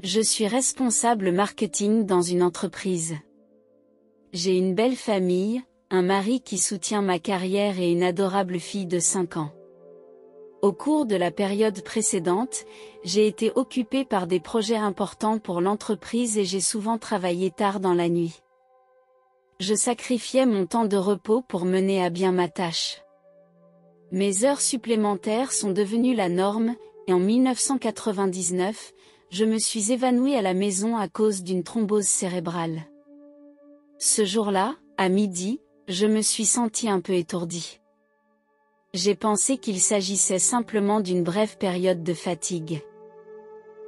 Je suis responsable marketing dans une entreprise. J'ai une belle famille, un mari qui soutient ma carrière et une adorable fille de 5 ans. Au cours de la période précédente, j'ai été occupée par des projets importants pour l'entreprise et j'ai souvent travaillé tard dans la nuit. Je sacrifiais mon temps de repos pour mener à bien ma tâche. Mes heures supplémentaires sont devenues la norme, et en 1999, je me suis évanouie à la maison à cause d'une thrombose cérébrale. Ce jour-là, à midi, je me suis sentie un peu étourdie. J'ai pensé qu'il s'agissait simplement d'une brève période de fatigue.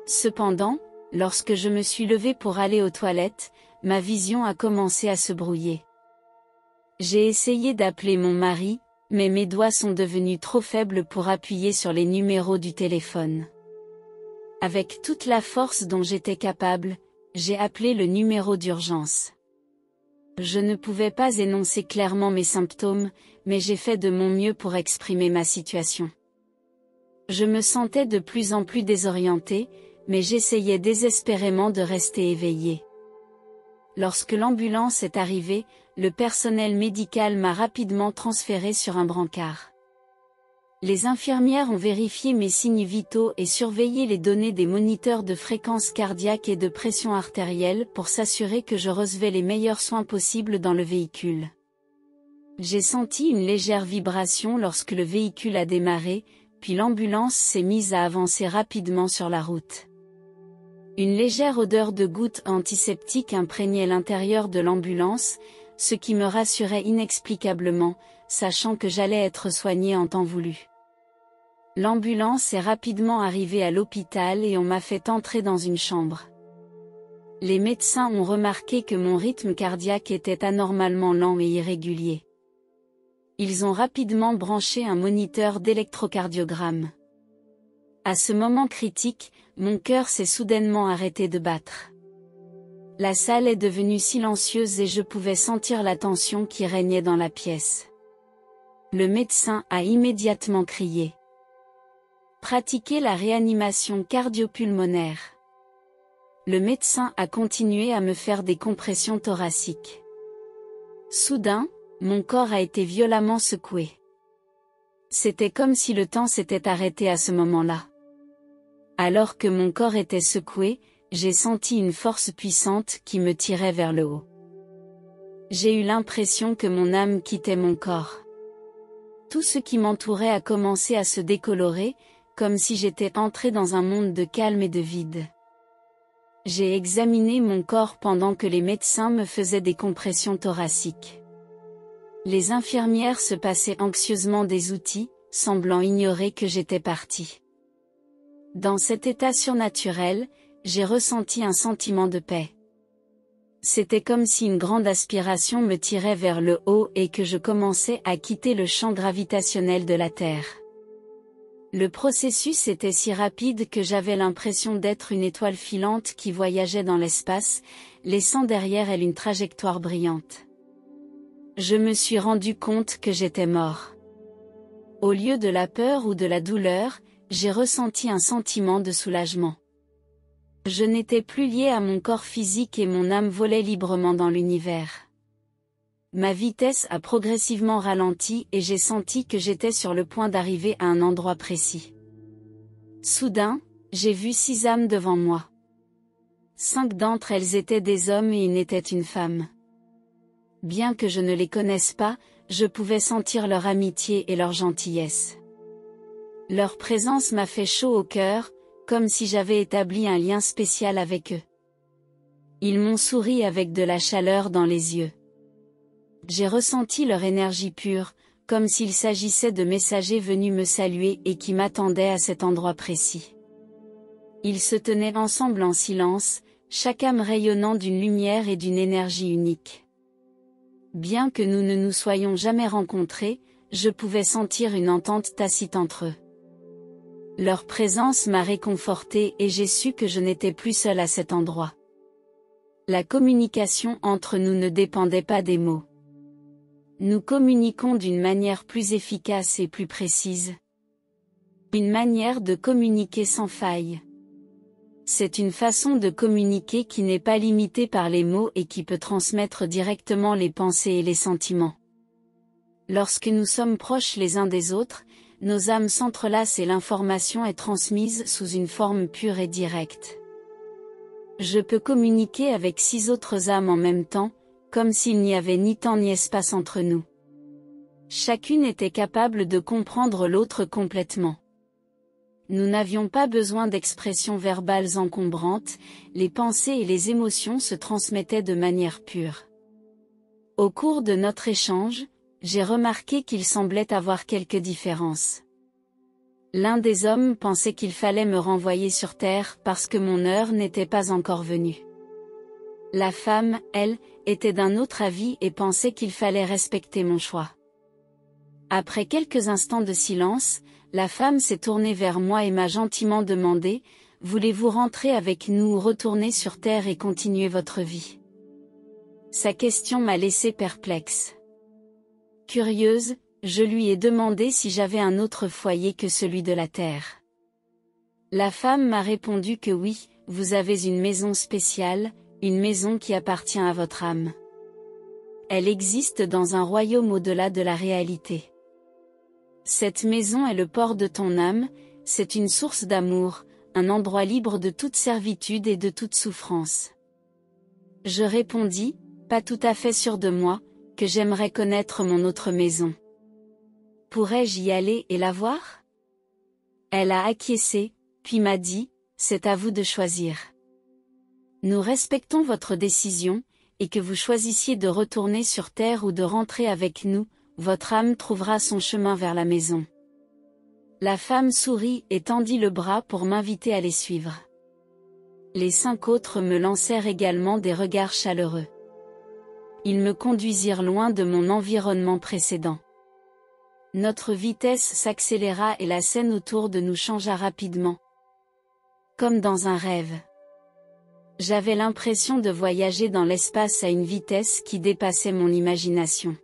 Cependant, lorsque je me suis levée pour aller aux toilettes, ma vision a commencé à se brouiller. J'ai essayé d'appeler mon mari, mais mes doigts sont devenus trop faibles pour appuyer sur les numéros du téléphone. Avec toute la force dont j'étais capable, j'ai appelé le numéro d'urgence. Je ne pouvais pas énoncer clairement mes symptômes, mais j'ai fait de mon mieux pour exprimer ma situation. Je me sentais de plus en plus désorientée, mais j'essayais désespérément de rester éveillée. Lorsque l'ambulance est arrivée, le personnel médical m'a rapidement transférée sur un brancard. Les infirmières ont vérifié mes signes vitaux et surveillé les données des moniteurs de fréquence cardiaque et de pression artérielle pour s'assurer que je recevais les meilleurs soins possibles dans le véhicule. J'ai senti une légère vibration lorsque le véhicule a démarré, puis l'ambulance s'est mise à avancer rapidement sur la route. Une légère odeur de gouttes antiseptiques imprégnait l'intérieur de l'ambulance, ce qui me rassurait inexplicablement, sachant que j'allais être soignée en temps voulu. L'ambulance est rapidement arrivée à l'hôpital et on m'a fait entrer dans une chambre. Les médecins ont remarqué que mon rythme cardiaque était anormalement lent et irrégulier. Ils ont rapidement branché un moniteur d'électrocardiogramme. À ce moment critique, mon cœur s'est soudainement arrêté de battre. La salle est devenue silencieuse et je pouvais sentir la tension qui régnait dans la pièce. Le médecin a immédiatement crié. Pratiquer la réanimation cardio-pulmonaire. Le médecin a continué à me faire des compressions thoraciques. Soudain, mon corps a été violemment secoué. C'était comme si le temps s'était arrêté à ce moment-là. Alors que mon corps était secoué, j'ai senti une force puissante qui me tirait vers le haut. J'ai eu l'impression que mon âme quittait mon corps. Tout ce qui m'entourait a commencé à se décolorer, comme si j'étais entrée dans un monde de calme et de vide. J'ai examiné mon corps pendant que les médecins me faisaient des compressions thoraciques. Les infirmières se passaient anxieusement des outils, semblant ignorer que j'étais partie. Dans cet état surnaturel, j'ai ressenti un sentiment de paix. C'était comme si une grande aspiration me tirait vers le haut et que je commençais à quitter le champ gravitationnel de la Terre. Le processus était si rapide que j'avais l'impression d'être une étoile filante qui voyageait dans l'espace, laissant derrière elle une trajectoire brillante. Je me suis rendu compte que j'étais mort. Au lieu de la peur ou de la douleur, j'ai ressenti un sentiment de soulagement. Je n'étais plus liée à mon corps physique et mon âme volait librement dans l'univers. Ma vitesse a progressivement ralenti et j'ai senti que j'étais sur le point d'arriver à un endroit précis. Soudain, j'ai vu 6 âmes devant moi. 5 d'entre elles étaient des hommes et une était une femme. Bien que je ne les connaisse pas, je pouvais sentir leur amitié et leur gentillesse. Leur présence m'a fait chaud au cœur, comme si j'avais établi un lien spécial avec eux. Ils m'ont souri avec de la chaleur dans les yeux. J'ai ressenti leur énergie pure, comme s'il s'agissait de messagers venus me saluer et qui m'attendaient à cet endroit précis. Ils se tenaient ensemble en silence, chaque âme rayonnant d'une lumière et d'une énergie unique. Bien que nous ne nous soyons jamais rencontrés, je pouvais sentir une entente tacite entre eux. Leur présence m'a réconfortée et j'ai su que je n'étais plus seule à cet endroit. La communication entre nous ne dépendait pas des mots. Nous communiquons d'une manière plus efficace et plus précise. Une manière de communiquer sans faille. C'est une façon de communiquer qui n'est pas limitée par les mots et qui peut transmettre directement les pensées et les sentiments. Lorsque nous sommes proches les uns des autres, nos âmes s'entrelacent et l'information est transmise sous une forme pure et directe. Je peux communiquer avec 6 autres âmes en même temps, comme s'il n'y avait ni temps ni espace entre nous. Chacune était capable de comprendre l'autre complètement. Nous n'avions pas besoin d'expressions verbales encombrantes, les pensées et les émotions se transmettaient de manière pure. Au cours de notre échange, j'ai remarqué qu'il semblait avoir quelques différences. L'un des hommes pensait qu'il fallait me renvoyer sur terre parce que mon heure n'était pas encore venue. La femme, elle, était d'un autre avis et pensait qu'il fallait respecter mon choix. Après quelques instants de silence, la femme s'est tournée vers moi et m'a gentiment demandé « Voulez-vous rentrer avec nous ou retourner sur terre et continuer votre vie ?» Sa question m'a laissé perplexe. Curieuse, je lui ai demandé si j'avais un autre foyer que celui de la terre. La femme m'a répondu que oui, vous avez une maison spéciale, une maison qui appartient à votre âme. Elle existe dans un royaume au-delà de la réalité. Cette maison est le port de ton âme, c'est une source d'amour, un endroit libre de toute servitude et de toute souffrance. Je répondis, pas tout à fait sûr de moi, que j'aimerais connaître mon autre maison. Pourrais-je y aller et la voir ? Elle a acquiescé, puis m'a dit, c'est à vous de choisir. Nous respectons votre décision, et que vous choisissiez de retourner sur terre ou de rentrer avec nous, votre âme trouvera son chemin vers la maison. La femme sourit et tendit le bras pour m'inviter à les suivre. Les 5 autres me lancèrent également des regards chaleureux. Ils me conduisirent loin de mon environnement précédent. Notre vitesse s'accéléra et la scène autour de nous changea rapidement. Comme dans un rêve. J'avais l'impression de voyager dans l'espace à une vitesse qui dépassait mon imagination.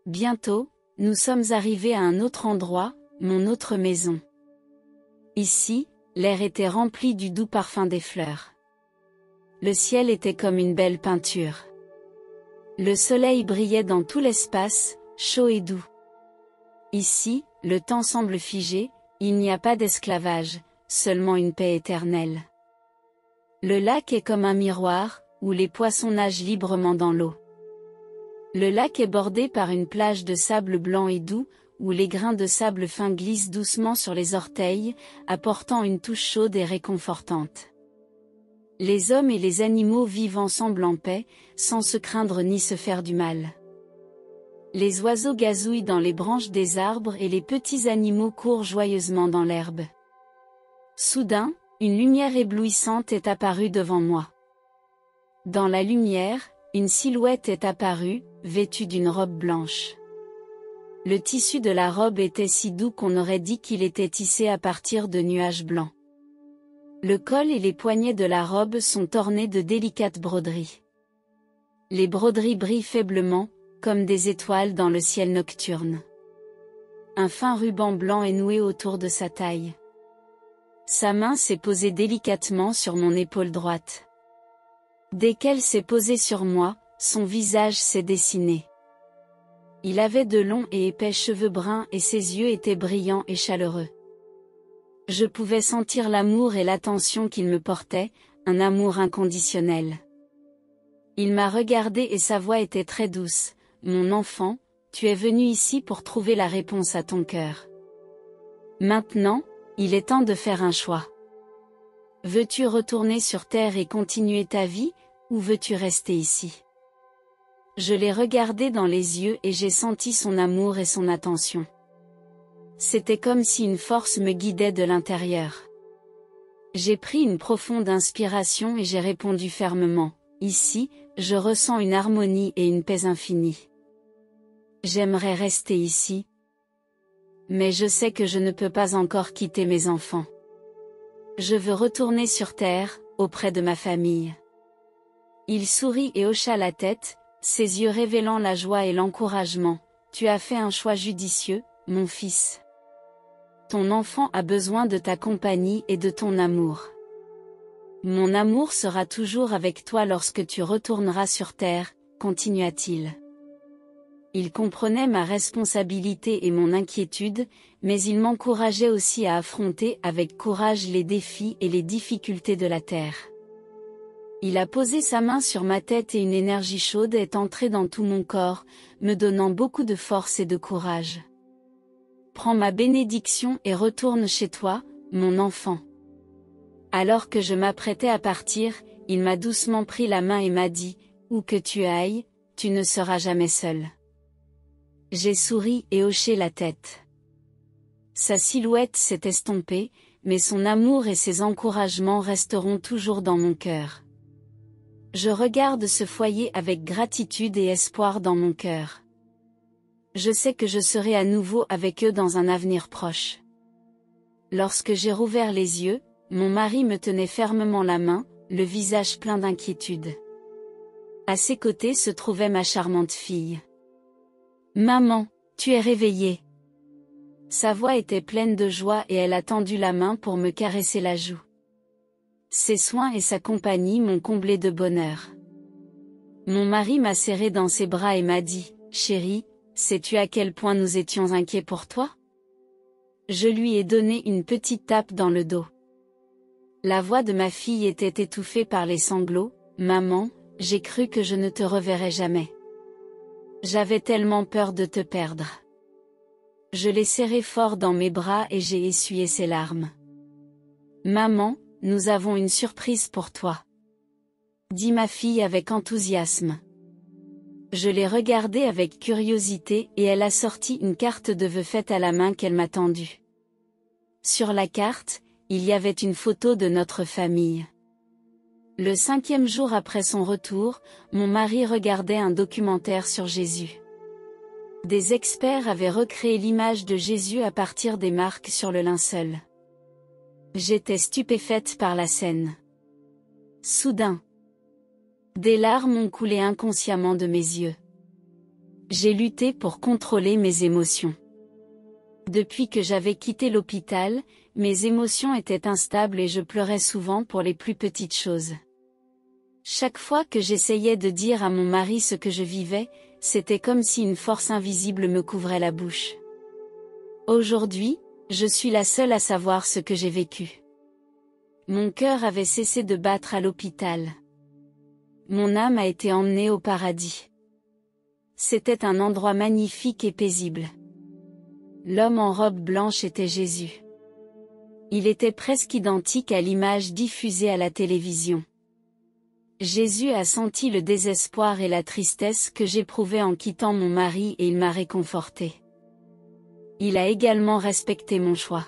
Bientôt, nous sommes arrivés à un autre endroit, mon autre maison. Ici, l'air était rempli du doux parfum des fleurs. Le ciel était comme une belle peinture. Le soleil brillait dans tout l'espace, chaud et doux. Ici, le temps semble figé, il n'y a pas d'esclavage, seulement une paix éternelle. Le lac est comme un miroir, où les poissons nagent librement dans l'eau. Le lac est bordé par une plage de sable blanc et doux, où les grains de sable fin glissent doucement sur les orteils, apportant une touche chaude et réconfortante. Les hommes et les animaux vivent ensemble en paix, sans se craindre ni se faire du mal. Les oiseaux gazouillent dans les branches des arbres et les petits animaux courent joyeusement dans l'herbe. Soudain, une lumière éblouissante est apparue devant moi. Dans la lumière, une silhouette est apparue, vêtue d'une robe blanche. Le tissu de la robe était si doux qu'on aurait dit qu'il était tissé à partir de nuages blancs. Le col et les poignets de la robe sont ornés de délicates broderies. Les broderies brillent faiblement, comme des étoiles dans le ciel nocturne. Un fin ruban blanc est noué autour de sa taille. Sa main s'est posée délicatement sur mon épaule droite. Dès qu'elle s'est posée sur moi, son visage s'est dessiné. Il avait de longs et épais cheveux bruns et ses yeux étaient brillants et chaleureux. Je pouvais sentir l'amour et l'attention qu'il me portait, un amour inconditionnel. Il m'a regardé et sa voix était très douce. « Mon enfant, tu es venu ici pour trouver la réponse à ton cœur. Maintenant, il est temps de faire un choix. Veux-tu retourner sur terre et continuer ta vie, ou veux-tu rester ici ?» Je l'ai regardé dans les yeux et j'ai senti son amour et son attention. C'était comme si une force me guidait de l'intérieur. J'ai pris une profonde inspiration et j'ai répondu fermement, « Ici, je ressens une harmonie et une paix infinie. J'aimerais rester ici. Mais je sais que je ne peux pas encore quitter mes enfants. Je veux retourner sur terre, auprès de ma famille. » Il sourit et hocha la tête, ses yeux révélant la joie et l'encouragement. « Tu as fait un choix judicieux, mon fils. Ton enfant a besoin de ta compagnie et de ton amour. Mon amour sera toujours avec toi lorsque tu retourneras sur terre, continua-t-il. Il comprenait ma responsabilité et mon inquiétude, mais il m'encourageait aussi à affronter avec courage les défis et les difficultés de la terre. Il a posé sa main sur ma tête et une énergie chaude est entrée dans tout mon corps, me donnant beaucoup de force et de courage. Prends ma bénédiction et retourne chez toi, mon enfant. Alors que je m'apprêtais à partir, il m'a doucement pris la main et m'a dit, où que tu ailles, tu ne seras jamais seul. J'ai souri et hoché la tête. Sa silhouette s'est estompée, mais son amour et ses encouragements resteront toujours dans mon cœur. Je regarde ce foyer avec gratitude et espoir dans mon cœur. Je sais que je serai à nouveau avec eux dans un avenir proche. Lorsque j'ai rouvert les yeux, mon mari me tenait fermement la main, le visage plein d'inquiétude. À ses côtés se trouvait ma charmante fille. « Maman, tu es réveillée !» Sa voix était pleine de joie et elle a tendu la main pour me caresser la joue. Ses soins et sa compagnie m'ont comblé de bonheur. Mon mari m'a serré dans ses bras et m'a dit, « Chérie, sais-tu à quel point nous étions inquiets pour toi ?» Je lui ai donné une petite tape dans le dos. La voix de ma fille était étouffée par les sanglots, « Maman, j'ai cru que je ne te reverrais jamais. J'avais tellement peur de te perdre. » Je l'ai serré fort dans mes bras et j'ai essuyé ses larmes. « Maman, nous avons une surprise pour toi. » dit ma fille avec enthousiasme. Je l'ai regardée avec curiosité et elle a sorti une carte de vœux faite à la main qu'elle m'a tendue. Sur la carte, il y avait une photo de notre famille. Le 5e jour après son retour, mon mari regardait un documentaire sur Jésus. Des experts avaient recréé l'image de Jésus à partir des marques sur le linceul. J'étais stupéfaite par la scène. Soudain, des larmes ont coulé inconsciemment de mes yeux. J'ai lutté pour contrôler mes émotions. Depuis que j'avais quitté l'hôpital, mes émotions étaient instables et je pleurais souvent pour les plus petites choses. Chaque fois que j'essayais de dire à mon mari ce que je vivais, c'était comme si une force invisible me couvrait la bouche. Aujourd'hui, je suis la seule à savoir ce que j'ai vécu. Mon cœur avait cessé de battre à l'hôpital. Mon âme a été emmenée au paradis. C'était un endroit magnifique et paisible. L'homme en robe blanche était Jésus. Il était presque identique à l'image diffusée à la télévision. Jésus a senti le désespoir et la tristesse que j'éprouvais en quittant mon mari et il m'a réconfortée. Il a également respecté mon choix.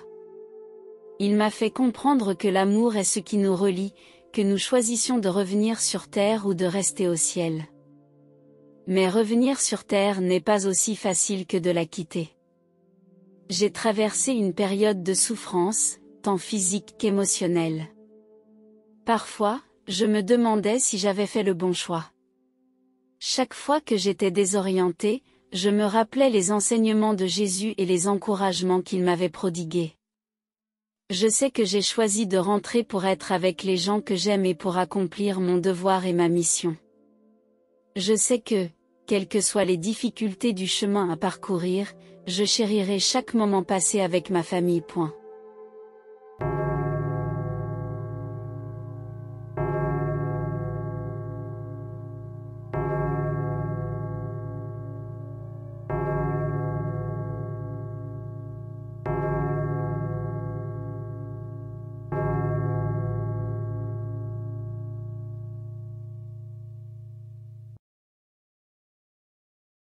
Il m'a fait comprendre que l'amour est ce qui nous relie, que nous choisissions de revenir sur terre ou de rester au ciel. Mais revenir sur terre n'est pas aussi facile que de la quitter. J'ai traversé une période de souffrance, tant physique qu'émotionnelle. Parfois, je me demandais si j'avais fait le bon choix. Chaque fois que j'étais désorientée, je me rappelais les enseignements de Jésus et les encouragements qu'il m'avait prodigués. Je sais que j'ai choisi de rentrer pour être avec les gens que j'aime et pour accomplir mon devoir et ma mission. Je sais que, quelles que soient les difficultés du chemin à parcourir, je chérirai chaque moment passé avec ma famille.